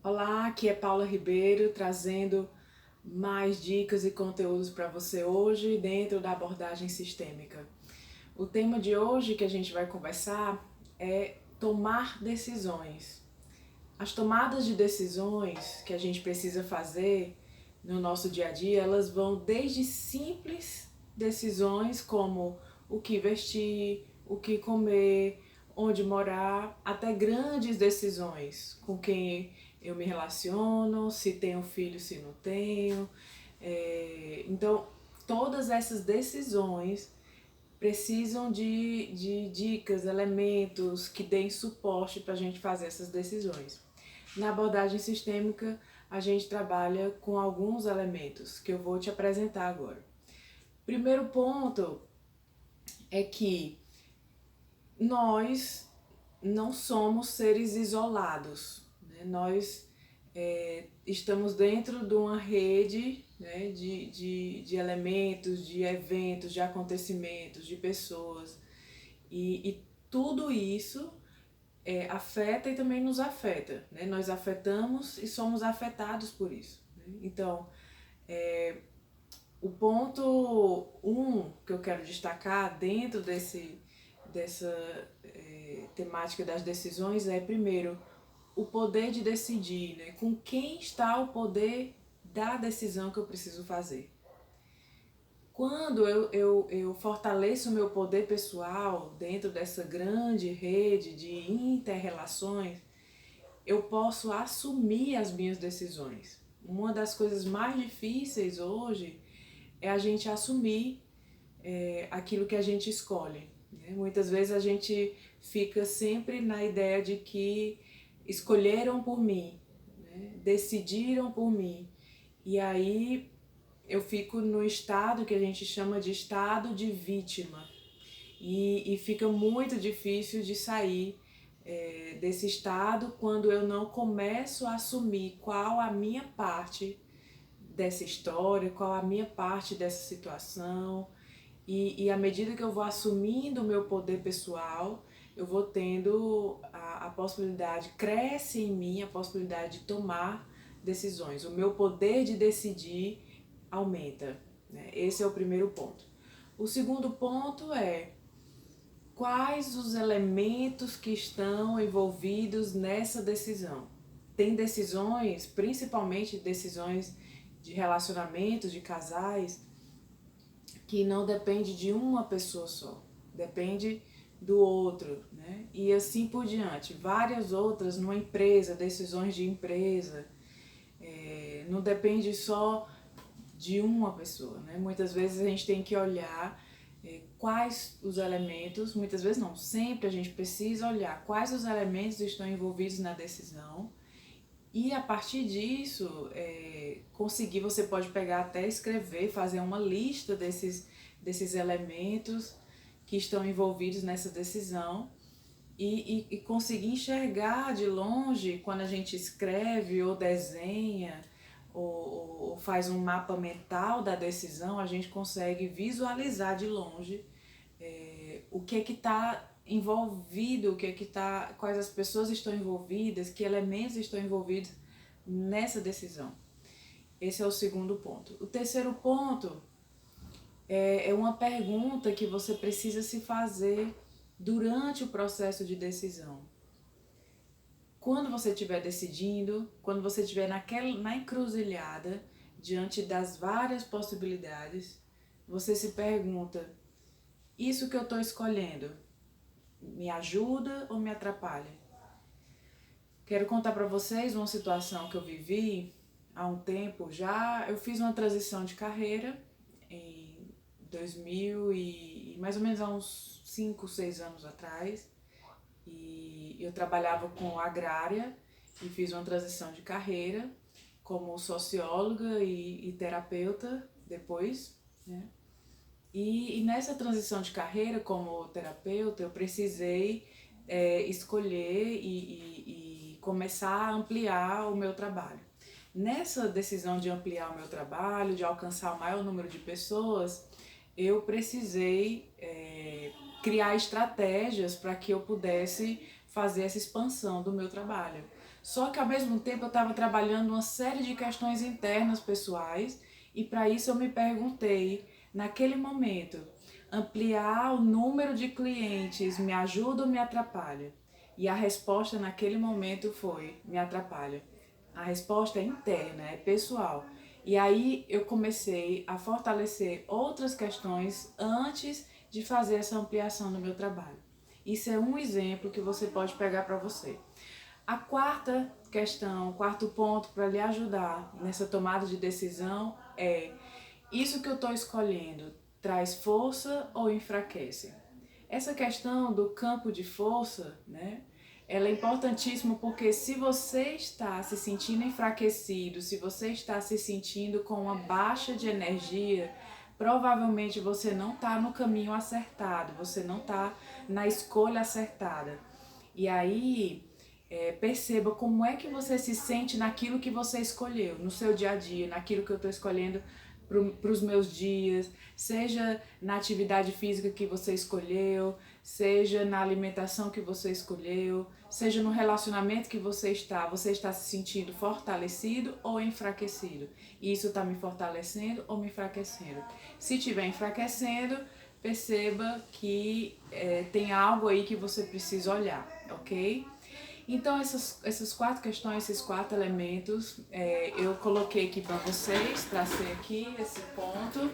Olá, aqui é Paula Ribeiro trazendo mais dicas e conteúdos para você hoje dentro da abordagem sistêmica. O tema de hoje que a gente vai conversar é tomar decisões. As tomadas de decisões que a gente precisa fazer no nosso dia a dia, elas vão desde simples decisões como o que vestir, o que comer, onde morar, até grandes decisões com quem eu me relaciono, se tenho filho, se não tenho. Então, todas essas decisões precisam de dicas, elementos que deem suporte para a gente fazer essas decisões. Na abordagem sistêmica, a gente trabalha com alguns elementos que eu vou te apresentar agora. Primeiro ponto é que nós não somos seres isolados, né? Nós estamos dentro de uma rede, né, de elementos, de eventos, de acontecimentos, de pessoas, e tudo isso afeta e também nos afeta, né? Nós afetamos e somos afetados por isso, né? Então, o ponto que eu quero destacar dentro dessa temática das decisões é, primeiro, o poder de decidir, né? Com quem está o poder da decisão que eu preciso fazer. Quando eu fortaleço o meu poder pessoal dentro dessa grande rede de interrelações, eu posso assumir as minhas decisões. Uma das coisas mais difíceis hoje é a gente assumir aquilo que a gente escolhe, né? Muitas vezes a gente fica sempre na ideia de que escolheram por mim, né? Decidiram por mim. E aí eu fico no estado que a gente chama de estado de vítima. E fica muito difícil de sair desse estado quando eu não começo a assumir qual a minha parte dessa história, qual a minha parte dessa situação. E à medida que eu vou assumindo o meu poder pessoal, eu vou tendo a possibilidade, cresce em mim a possibilidade de tomar decisões. O meu poder de decidir aumenta, né? Esse é o primeiro ponto. O segundo ponto é quais os elementos que estão envolvidos nessa decisão. Tem decisões, principalmente decisões de relacionamentos, de casais, que não depende de uma pessoa só, depende do outro, né? E assim por diante. Várias outras numa empresa, decisões de empresa, não depende só de uma pessoa, né? Muitas vezes a gente tem que olhar quais os elementos, muitas vezes não, sempre a gente precisa olhar quais os elementos estão envolvidos na decisão e a partir disso conseguir, você pode pegar até escrever, fazer uma lista desses elementos que estão envolvidos nessa decisão e conseguir enxergar de longe quando a gente escreve ou desenha ou faz um mapa mental da decisão, a gente consegue visualizar de longe o que está envolvido, o que está, quais as pessoas estão envolvidas, que elementos estão envolvidos nessa decisão. Esse é o segundo ponto. O terceiro ponto é uma pergunta que você precisa se fazer durante o processo de decisão. Quando você estiver decidindo, quando você estiver na encruzilhada, diante das várias possibilidades, você se pergunta: isso que eu estou escolhendo me ajuda ou me atrapalha? Quero contar para vocês uma situação que eu vivi há um tempo já. Eu fiz uma transição de carreira em 2000 e mais ou menos há uns 5, 6 anos atrás. E eu trabalhava com agrária e fiz uma transição de carreira como socióloga e terapeuta depois, né? E nessa transição de carreira como terapeuta, eu precisei escolher e começar a ampliar o meu trabalho. Nessa decisão de ampliar o meu trabalho, de alcançar o maior número de pessoas, eu precisei criar estratégias para que eu pudesse fazer essa expansão do meu trabalho. Só que ao mesmo tempo eu estava trabalhando uma série de questões internas pessoais e para isso eu me perguntei, naquele momento, ampliar o número de clientes me ajuda ou me atrapalha? E a resposta naquele momento foi, me atrapalha. A resposta é interna, é pessoal. E aí eu comecei a fortalecer outras questões antes de fazer essa ampliação no meu trabalho. Isso é um exemplo que você pode pegar para você. A quarta questão, o quarto ponto para lhe ajudar nessa tomada de decisão é: isso que eu estou escolhendo traz força ou enfraquece? Essa questão do campo de força, né? Ela é importantíssima porque se você está se sentindo enfraquecido, se você está se sentindo com uma baixa de energia, provavelmente você não está no caminho acertado, você não está na escolha acertada. E aí, perceba como é que você se sente naquilo que você escolheu, no seu dia a dia, naquilo que eu estou escolhendo para os meus dias, seja na atividade física que você escolheu, seja na alimentação que você escolheu, seja no relacionamento que você está se sentindo fortalecido ou enfraquecido? E isso está me fortalecendo ou me enfraquecendo? Se estiver enfraquecendo, perceba que tem algo aí que você precisa olhar, ok? Então, essas quatro questões, esses quatro elementos, eu coloquei aqui para vocês, tracei aqui esse ponto,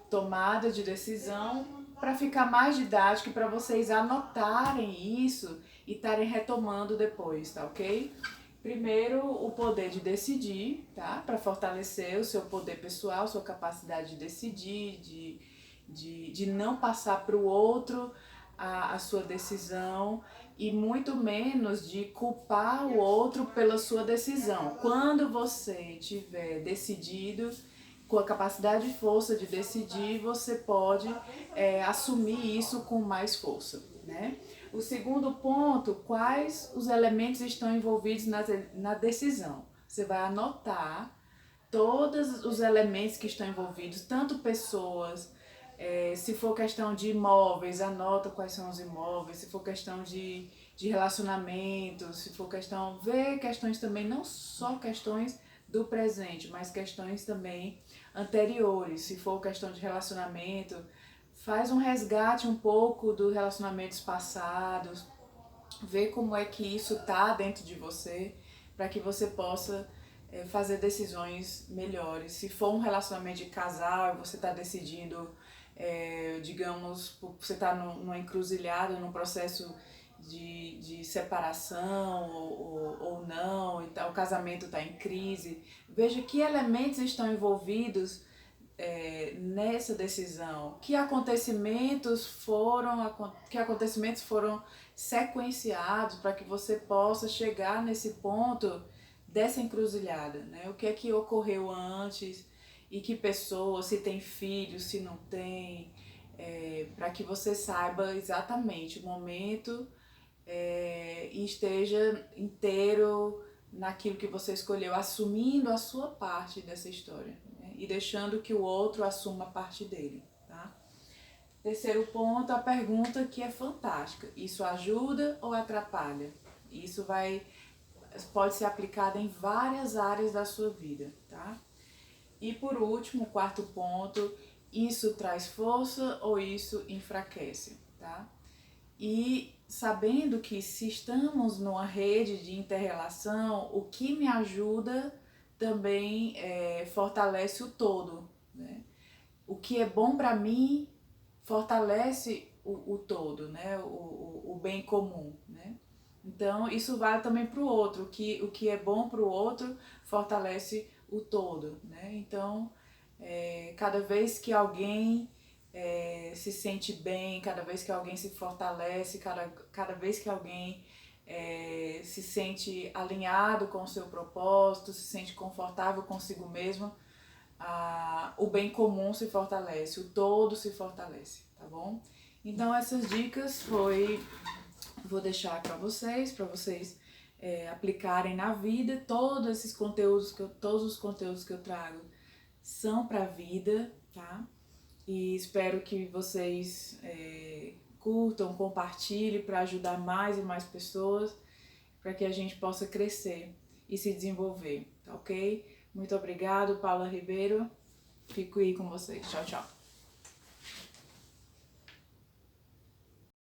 tomada de decisão, para ficar mais didático e para vocês anotarem isso e estarem retomando depois, tá ok? Primeiro, o poder de decidir, tá? Para fortalecer o seu poder pessoal, sua capacidade de decidir, de não passar para o outro a sua decisão e muito menos de culpar o outro pela sua decisão. Quando você tiver decidido, com a capacidade e força de decidir, você pode assumir isso com mais força, né? O segundo ponto, quais os elementos estão envolvidos na decisão? Você vai anotar todos os elementos que estão envolvidos, tanto pessoas, se for questão de imóveis, anota quais são os imóveis, se for questão de relacionamento, se for questão, vê questões também, não só questões do presente, mas questões também anteriores, se for questão de relacionamento, faz um resgate um pouco dos relacionamentos passados, vê como é que isso tá dentro de você, para que você possa fazer decisões melhores. Se for um relacionamento de casal, você está decidindo, digamos, você está numa encruzilhada, num processo de separação ou não, então o casamento está em crise, veja que elementos estão envolvidos nessa decisão, que acontecimentos foram sequenciados para que você possa chegar nesse ponto dessa encruzilhada, né? O que é que ocorreu antes e que pessoa, se tem filhos, se não tem, para que você saiba exatamente o momento e esteja inteiro naquilo que você escolheu, assumindo a sua parte dessa história, né? E deixando que o outro assuma a parte dele, tá? Terceiro ponto, a pergunta que é fantástica: isso ajuda ou atrapalha? Isso pode ser aplicado em várias áreas da sua vida, tá? E por último, quarto ponto, isso traz força ou isso enfraquece, tá? E sabendo que se estamos numa rede de interrelação, o que me ajuda também fortalece o todo, né? O que é bom para mim fortalece o todo, né? O bem comum, né? Então isso vale também para o outro, o que é bom para o outro fortalece o todo, né? Então cada vez que alguém se sente bem, cada vez que alguém se fortalece, cada vez que alguém se sente alinhado com o seu propósito, se sente confortável consigo mesmo, o bem comum se fortalece, o todo se fortalece, tá bom? Então essas dicas vou deixar para vocês aplicarem na vida. Todos os conteúdos que eu trago são para a vida, tá? E espero que vocês curtam, compartilhem para ajudar mais e mais pessoas. para que a gente possa crescer e se desenvolver, tá ok? Muito obrigado, Paula Ribeiro. Fico aí com vocês. Tchau, tchau.